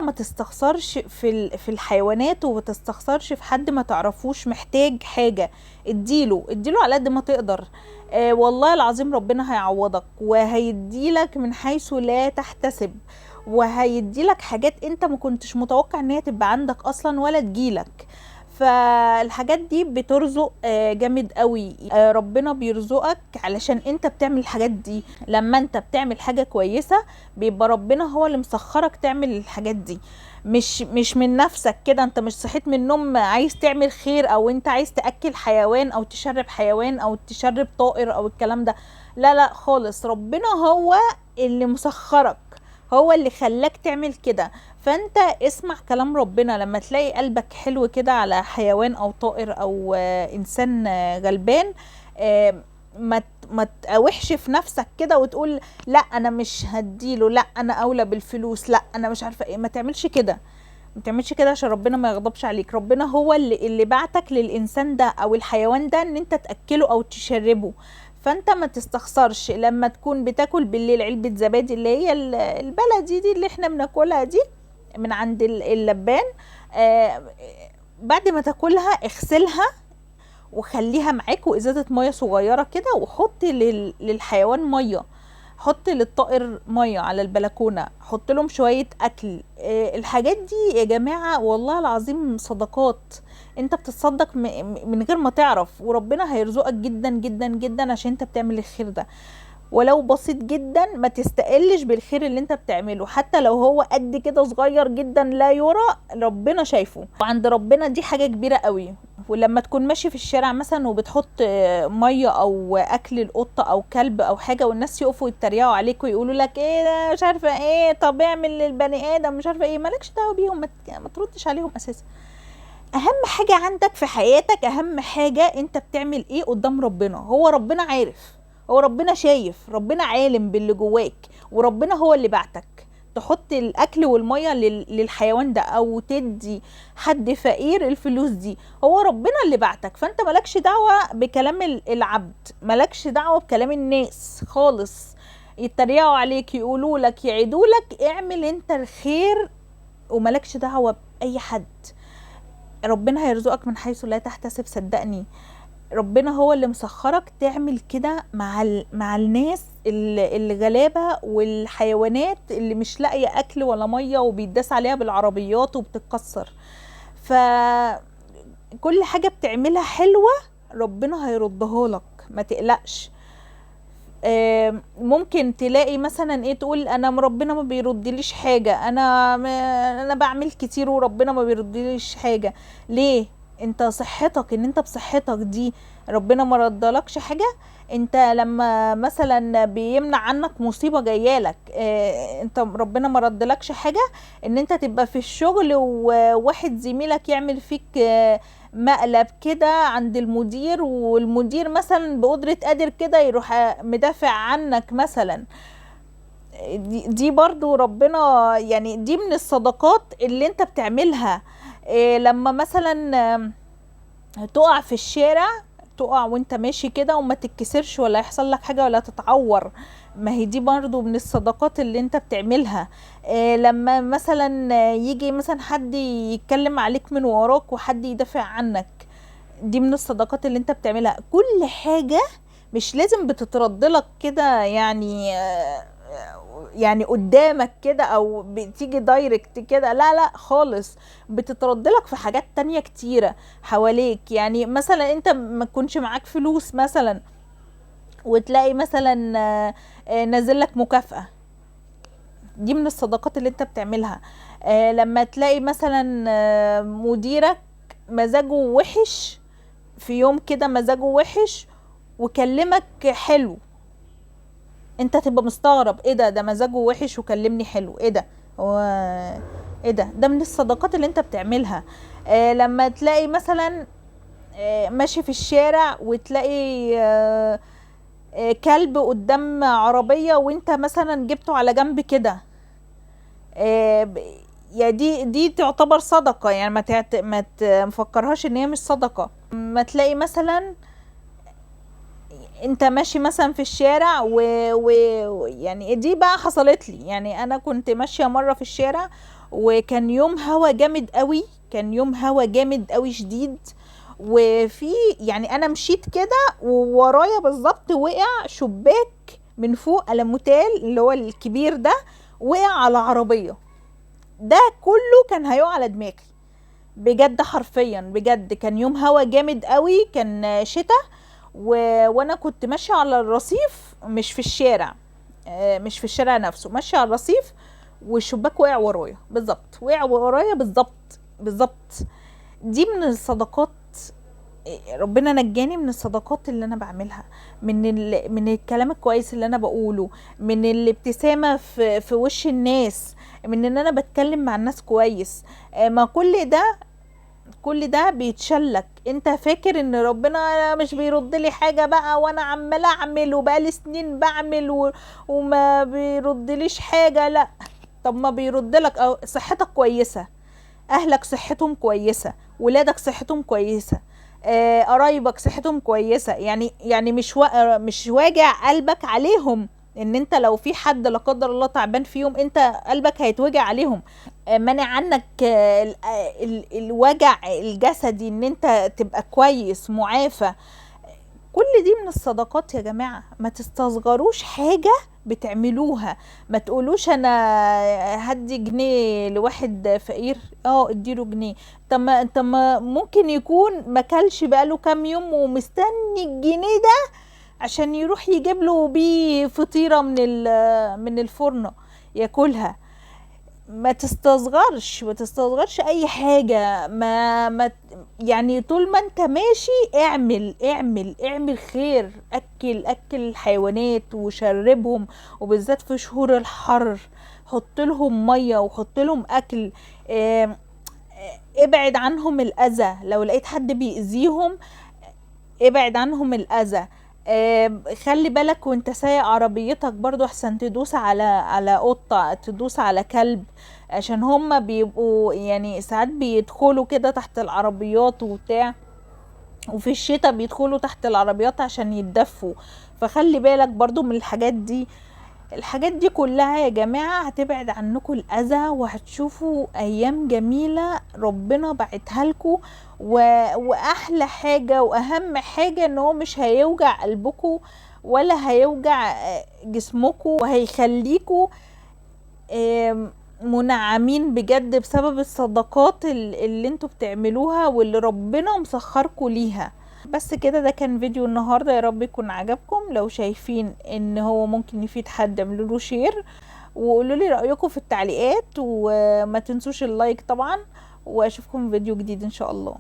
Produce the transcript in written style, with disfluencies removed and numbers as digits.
ما تستخسرش في الحيوانات، وما تستخسرش في حد ما تعرفوش محتاج حاجة. اديله على قد ما تقدر. والله العظيم ربنا هيعوضك وهيديلك من حيث لا تحتسب، وهيديلك حاجات انت ما كنتش متوقع ان هي تبقى عندك اصلا ولا تجيلك. فالحاجات دي بترزق جامد قوي. ربنا بيرزقك علشان انت بتعمل الحاجات دي. لما انت بتعمل حاجة كويسة بيبقى ربنا هو اللي مسخرك تعمل الحاجات دي، مش من نفسك كده. انت مش صحيت من النوم عايز تعمل خير، او انت عايز تأكل حيوان او تشرب حيوان او تشرب طائر او الكلام ده. لا لا خالص، ربنا هو اللي مسخرك، هو اللي خلاك تعمل كده. فانت اسمع كلام ربنا. لما تلاقي قلبك حلو كده على حيوان او طائر او انسان غلبان، ما تقاوحش في نفسك كده وتقول لا انا مش هديله، لا انا اولى بالفلوس، لا انا مش عارفه ايه. ما تعملش كده، ما تعملش كده عشان ربنا ما يغضبش عليك. ربنا هو اللي بعتك للإنسان ده أو الحيوان ده ان انت تأكله او تشربه. فانت ما تستخسرش لما تكون بتاكل بالليل علبة زبادي اللي هي البلدي دي اللي احنا بناكلها دي من عند اللبان. آه بعد ما تاكلها اغسلها وخليها معاك، وازازة مية صغيرة كده، وحط للحيوان مية، حط للطائر ميه على البلكونه، حط لهم شويه اكل. الحاجات دي يا جماعه والله العظيم صدقات. انت بتتصدق من غير ما تعرف، وربنا هيرزقك جدا جدا جدا عشان انت بتعمل الخير ده. ولو بسيط جدا ما تستقلش بالخير اللي انت بتعمله، حتى لو هو قد كده صغير جدا لا يرى، ربنا شايفه، وعند ربنا دي حاجة كبيرة قوي. ولما تكون ماشي في الشارع مثلا وبتحط مية او اكل القطة او كلب او حاجة، والناس يقفوا يتريقوا عليك ويقولوا لك ايه ده مش عارفة ايه، طب اعمل للبني ادم مش عارفة ايه، مالكش دعوة بيهم، ما تردش عليهم اساسا. اهم حاجة عندك في حياتك، اهم حاجة انت بتعمل ايه قدام ربنا. هو ربنا عارف، هو ربنا شايف، ربنا عالم باللي جواك، وربنا هو اللي بعتك تحط الاكل والمية للحيوان ده او تدي حد فقير الفلوس دي. هو ربنا اللي بعتك، فانت مالكش دعوة بكلام العبد، مالكش دعوة بكلام الناس خالص. يتريقوا عليك، يقولوا لك، يعيدوا لك، اعمل انت الخير ومالكش دعوة بأي حد. ربنا هيرزقك من حيث لا تحتسب، صدقني. ربنا هو اللي مسخرك تعمل كده مع الناس الغلابة والحيوانات اللي مش لاقية اكل ولا مية وبيداس عليها بالعربيات وبتتكسر. فكل حاجة بتعملها حلوة ربنا هيردها لك، ما تقلقش. ممكن تلاقي مثلا ايه، تقول انا ربنا ما بيردليش حاجة، انا بعمل كتير وربنا ما بيردليش حاجة. ليه؟ انت صحتك، ان انت بصحتك دي ربنا ما ردلكش حاجة. انت لما مثلا بيمنع عنك مصيبة جايالك، انت ربنا ما ردلكش حاجة. ان انت تبقى في الشغل وواحد زميلك يعمل فيك مقلب كده عند المدير، والمدير مثلا بقدرة قادر كده يروح مدافع عنك مثلا. دي برضو ربنا يعني، دي من الصدقات اللي انت بتعملها. لما مثلا تقع في الشارع، تقع وانت ماشي كده وما تتكسرش ولا يحصل لك حاجة ولا تتعور، ما هي دي برضو من الصدقات اللي انت بتعملها. لما مثلا يجي مثلا حد يتكلم عليك من وراك وحد يدافع عنك، دي من الصدقات اللي انت بتعملها. كل حاجة مش لازم بتترد لك كده يعني، يعني قدامك كده او بتيجي دايركت كده، لا لا خالص. بتترد لك في حاجات تانية كتيرة حواليك. يعني مثلا انت ما تكونش معاك فلوس مثلا، وتلاقي مثلا نازل لك مكافأة، دي من الصدقات اللي انت بتعملها. لما تلاقي مثلا مديرك مزاجه وحش في يوم كده، مزاجه وحش وكلمك حلو، انت تبقى مستغرب ايه ده مزاجه وحش وكلمني حلو، ايه ده، هو ايه ده من الصدقات اللي انت بتعملها. لما تلاقي مثلا ماشي في الشارع وتلاقي كلب قدام عربية وانت مثلا جبته على جنب كده، ب- يا دي تعتبر صدقة يعني، ما تفكرهاش ان هي مش صدقة. ما تلاقي مثلا انت ماشي مثلا في الشارع يعني دي بقى حصلت لي. يعني انا كنت ماشية مرة في الشارع وكان يوم هوا جامد قوي، كان يوم هوا جامد قوي شديد. وفي يعني انا مشيت كده وورايا بالظبط وقع شباك من فوق الموتيل اللي هو الكبير ده، وقع على عربية. ده كله كان هيقع على دماغي بجد، حرفيا بجد. كان يوم هوا جامد قوي، كان شتاء وانا كنت ماشيه على الرصيف، مش في الشارع، مش في الشارع نفسه، ماشيه على الرصيف، والشباك وقع ورايا بالظبط، وقع ورايا بالظبط بالظبط. دي من الصدقات، ربنا نجاني من الصدقات اللي انا بعملها، من الكلام الكويس اللي انا بقوله، من الابتسامه في وش الناس، من ان انا بتكلم مع الناس كويس. ما كل ده بيتشلك. انت فاكر ان ربنا مش بيرد لي حاجه بقى، وانا عماله اعمل وبقالي سنين بعمل وما بيردليش حاجه؟ لا. طب ما بيرد لك، او صحتك كويسه، اهلك صحتهم كويسه، ولادك صحتهم كويسه، قرايبك صحتهم كويسه. يعني مش واجع قلبك عليهم، ان انت لو في حد لا قدر الله تعبان فيهم انت قلبك هيتوجع عليهم. منع عنك الوجع الجسدي، ان انت تبقى كويس معافى. كل دي من الصدقات يا جماعة. ما تستصغروش حاجة بتعملوها. ما تقولوش انا هدي جنيه لواحد فقير، اديله جنيه. طب ما ممكن يكون ما كلش بقاله كام يوم ومستني الجنيه ده عشان يروح يجيب له بيه فطيرة من الفرن ياكلها. ما تستصغرش اي حاجة. يعني طول ما انت ماشي اعمل خير. اكل الحيوانات وشربهم، وبالذات في شهور الحر حط لهم مية وحط لهم اكل. ابعد عنهم الاذى، لو لقيت حد بيأذيهم ابعد عنهم الاذى. خلي بالك وانت سايق عربيتك برضو، احسن تدوس على قطة، تدوس على كلب، عشان هما بيبقوا يعني ساعات بيدخلوا كده تحت العربيات وبتاع، وفي الشتاء بيدخلوا تحت العربيات عشان يتدفوا. فخلي بالك برضو من الحاجات دي كلها يا جماعة. هتبعد عنكم الأذى، وهتشوفوا أيام جميلة ربنا بعتها لكم. وأحلى حاجة وأهم حاجة إن هو مش هيوجع قلبكم ولا هيوجع جسمكم، وهيخليكم منعمين بجد بسبب الصدقات اللي انتوا بتعملوها واللي ربنا مسخركم ليها. بس كده، ده كان فيديو النهاردة، يا رب يكون عجبكم. لو شايفين ان هو ممكن يفيد حد اعملوا له شير، وقولوا لي رأيكم في التعليقات، وما تنسوش اللايك طبعا. واشوفكم في فيديو جديد ان شاء الله.